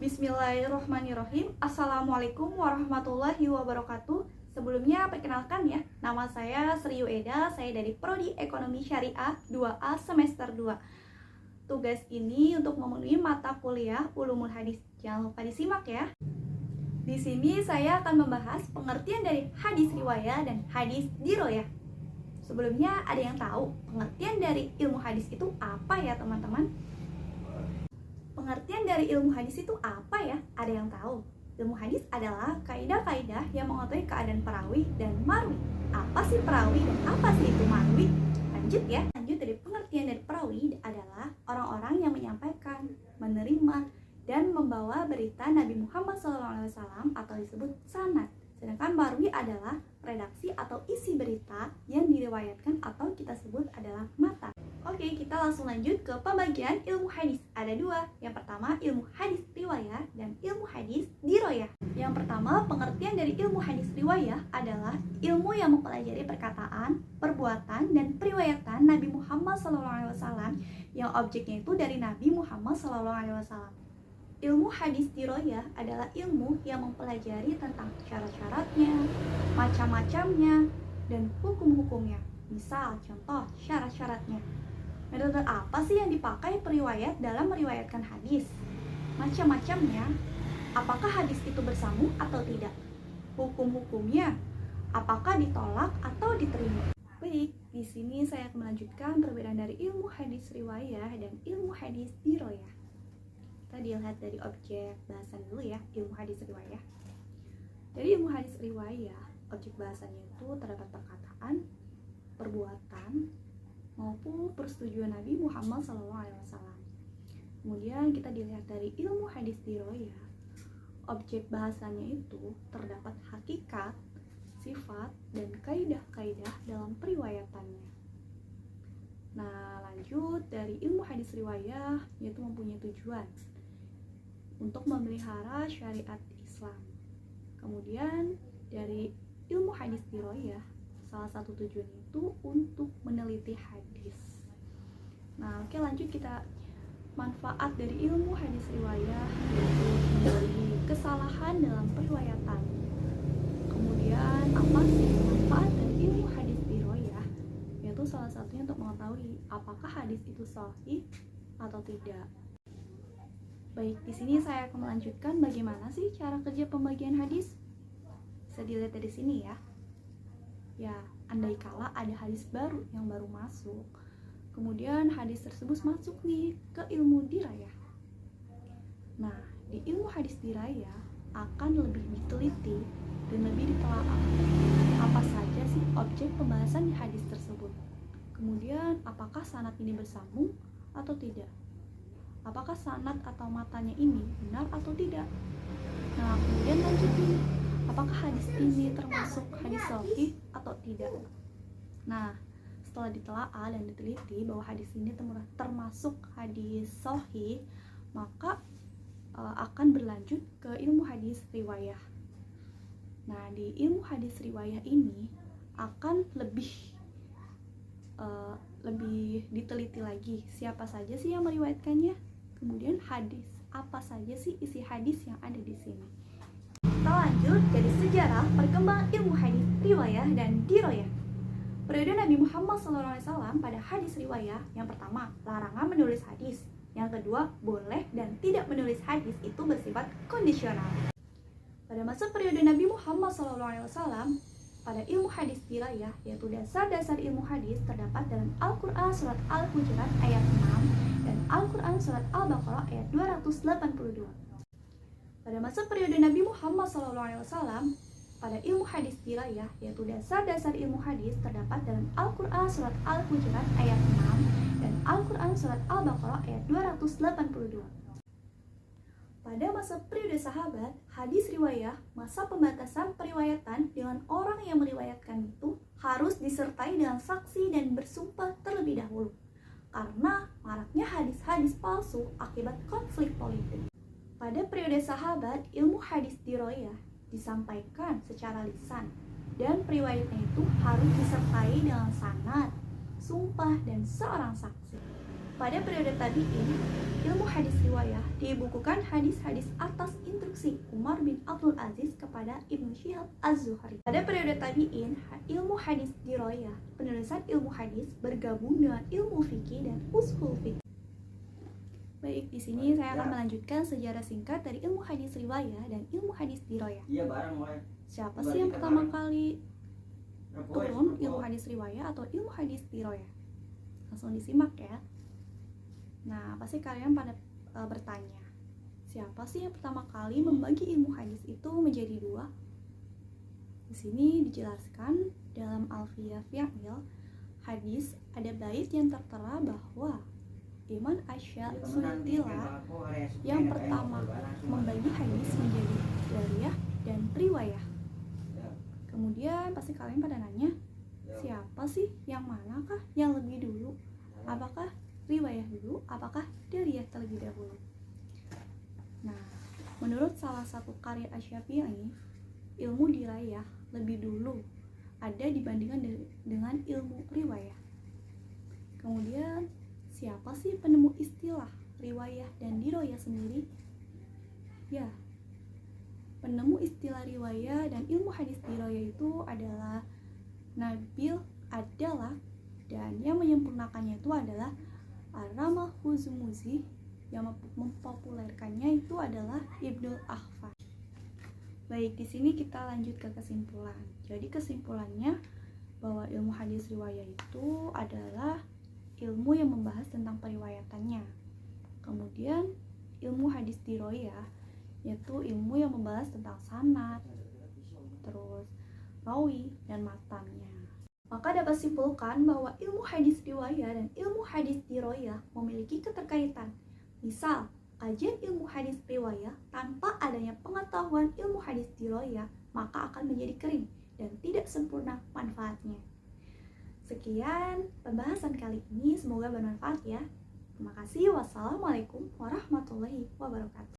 Bismillahirrahmanirrahim. Assalamualaikum warahmatullahi wabarakatuh. Sebelumnya perkenalkan ya, nama saya Sri Yueda, saya dari Prodi Ekonomi Syariah 2A semester 2. Tugas ini untuk memenuhi mata kuliah Ulumul Hadis. Jangan lupa disimak ya. Di sini saya akan membahas pengertian dari hadis riwayah dan hadis diroyah. Sebelumnya ada yang tahu pengertian dari ilmu hadis itu apa ya teman-teman? Pengertian dari ilmu hadis itu apa ya? Ada yang tahu? Ilmu hadis adalah kaidah-kaidah yang mengetahui keadaan perawi dan marwi. Apa sih perawi dan apa sih itu marwi? Lanjut ya. Lanjut dari pengertian dari perawi adalah orang-orang yang menyampaikan, menerima, dan membawa berita Nabi Muhammad SAW atau disebut sanad. Sedangkan marwi adalah redaksi atau isi berita yang diriwayatkan atau kita sebut adalah matan. Oke, kita langsung lanjut ke pembagian ilmu hadis. Ada dua. Yang pertama ilmu hadis riwayah dan ilmu hadis diroyah. Yang pertama, pengertian dari ilmu hadis riwayah adalah ilmu yang mempelajari perkataan, perbuatan, dan periwayatan Nabi Muhammad SAW yang objeknya itu dari Nabi Muhammad SAW. Ilmu hadis diroyah adalah ilmu yang mempelajari tentang syarat-syaratnya, macam-macamnya, dan hukum-hukumnya. Misal, contoh syarat-syaratnya. Metode apa sih yang dipakai periwayat dalam meriwayatkan hadis? Macam-macamnya. Apakah hadis itu bersambung atau tidak? Hukum-hukumnya. Apakah ditolak atau diterima? Baik, di sini saya akan melanjutkan perbedaan dari ilmu hadis riwayah dan ilmu hadis diroyah. Kita dilihat dari objek bahasan dulu ya, ilmu hadis riwayah. Dari ilmu hadis riwayah, objek bahasannya itu terdapat perkataan, perbuatan, maupun persetujuan Nabi Muhammad SAW. Kemudian kita dilihat dari ilmu hadis diroyah, objek bahasannya itu terdapat hakikat, sifat, dan kaidah-kaidah dalam periwayatannya. Nah, lanjut dari ilmu hadis riwayah, yaitu mempunyai tujuan untuk memelihara syariat Islam. Kemudian dari ilmu hadis diroyah, salah satu tujuan itu untuk meneliti hadis. Nah, oke, lanjut kita manfaat dari ilmu hadis riwayah, yaitu menjauhi kesalahan dalam periwayatan. Kemudian apa sih manfaat dari ilmu hadis diroyah? Yaitu salah satunya untuk mengetahui apakah hadis itu sahih atau tidak. Baik, di sini saya akan melanjutkan bagaimana sih cara kerja pembagian hadis. Bisa dilihat dari sini ya. Ya, andai kala ada hadis baru yang baru masuk, kemudian hadis tersebut masuk nih ke ilmu dirayah. Nah, di ilmu hadis dirayah akan lebih diteliti dan lebih ditelaah apa saja sih objek pembahasan di hadis tersebut. Kemudian, apakah sanad ini bersambung atau tidak? Apakah sanad atau matanya ini benar atau tidak? Nah, kemudian lanjut nih, apakah hadis ini termasuk hadis sahih atau tidak? Nah, setelah ditelaah dan diteliti bahwa hadis ini termasuk hadis sahih, maka akan berlanjut ke ilmu hadis riwayah. Nah, di ilmu hadis riwayah ini akan lebih diteliti lagi siapa saja sih yang meriwayatkannya, kemudian hadis apa saja sih isi hadis yang ada di sini. Kita lanjut dari sejarah perkembangan ilmu hadis riwayah dan diroyah. Periode Nabi Muhammad SAW pada hadis riwayah, yang pertama, larangan menulis hadis. Yang kedua, boleh dan tidak menulis hadis itu bersifat kondisional. Pada masa periode Nabi Muhammad SAW, pada ilmu hadis diroyah, yaitu dasar-dasar ilmu hadis terdapat dalam Al-Quran Surat Al-Hujurat ayat 6 dan Al-Quran Surat Al-Baqarah ayat 282. Pada masa periode Nabi Muhammad SAW, pada ilmu hadis dirayah, yaitu dasar-dasar ilmu hadis terdapat dalam Al-Quran Surat Al-Hujurat ayat 6 dan Al-Quran Surat Al-Baqarah ayat 282. Pada masa periode sahabat, hadis riwayah, masa pembatasan periwayatan dengan orang yang meriwayatkan itu harus disertai dengan saksi dan bersumpah terlebih dahulu, karena maraknya hadis-hadis palsu akibat konflik politik. Pada periode sahabat, ilmu hadis diroyah disampaikan secara lisan dan periwayatnya itu harus disertai dengan sanad, sumpah, dan seorang saksi. Pada periode tabi'in, ilmu hadis riwayah dibukukan hadis-hadis atas instruksi Umar bin Abdul Aziz kepada Ibnu Syihab Az-Zuhri. Pada periode tabi'in, ilmu hadis diroyah, penulisan ilmu hadis bergabung dengan ilmu fikih dan ushul fikih. Baik, di sini saya akan melanjutkan sejarah singkat dari ilmu hadis riwayah dan ilmu hadis diroyah. Siapa sih yang pertama kali turun ilmu hadis riwayah atau ilmu hadis diroyah? Langsung disimak ya. Nah, pasti kalian pada bertanya, siapa sih yang pertama kali membagi ilmu hadis itu menjadi dua? Di sini dijelaskan dalam Alfiyah Fi'il hadis ada bait yang tertera bahwa Iman Asya Suyutilah yang pertama membagi hadis menjadi jariyah dan riwayah. Kemudian pasti kalian pada nanya, siapa sih yang manakah yang lebih dulu? Apakah riwayah dulu, apakah jariyah terlebih dahulu? Nah, menurut salah satu karya Asy-Syafi'i, ilmu dirayah lebih dulu ada dibandingkan dengan ilmu riwayah. Kemudian, siapa sih penemu istilah riwayah dan diroyah sendiri? Ya, penemu istilah riwayah dan ilmu hadis diroyah itu adalah Nabil Ad-Dallak, dan yang menyempurnakannya itu adalah Ar-Ramah Huzumuzi, yang mempopulerkannya itu adalah Ibnul Akhfar. Baik, di sini kita lanjut ke kesimpulan. Jadi kesimpulannya bahwa ilmu hadis riwayah itu adalah ilmu yang membahas tentang periwayatannya. Kemudian ilmu hadis diroyah yaitu ilmu yang membahas tentang sanad, terus rawi dan matannya. Maka dapat simpulkan bahwa ilmu hadis riwayah dan ilmu hadis diroyah memiliki keterkaitan. Misal, kajian ilmu hadis riwayah tanpa adanya pengetahuan ilmu hadis diroyah maka akan menjadi kering dan tidak sempurna manfaatnya. Sekian pembahasan kali ini, semoga bermanfaat ya. Terima kasih. Wassalamualaikum warahmatullahi wabarakatuh.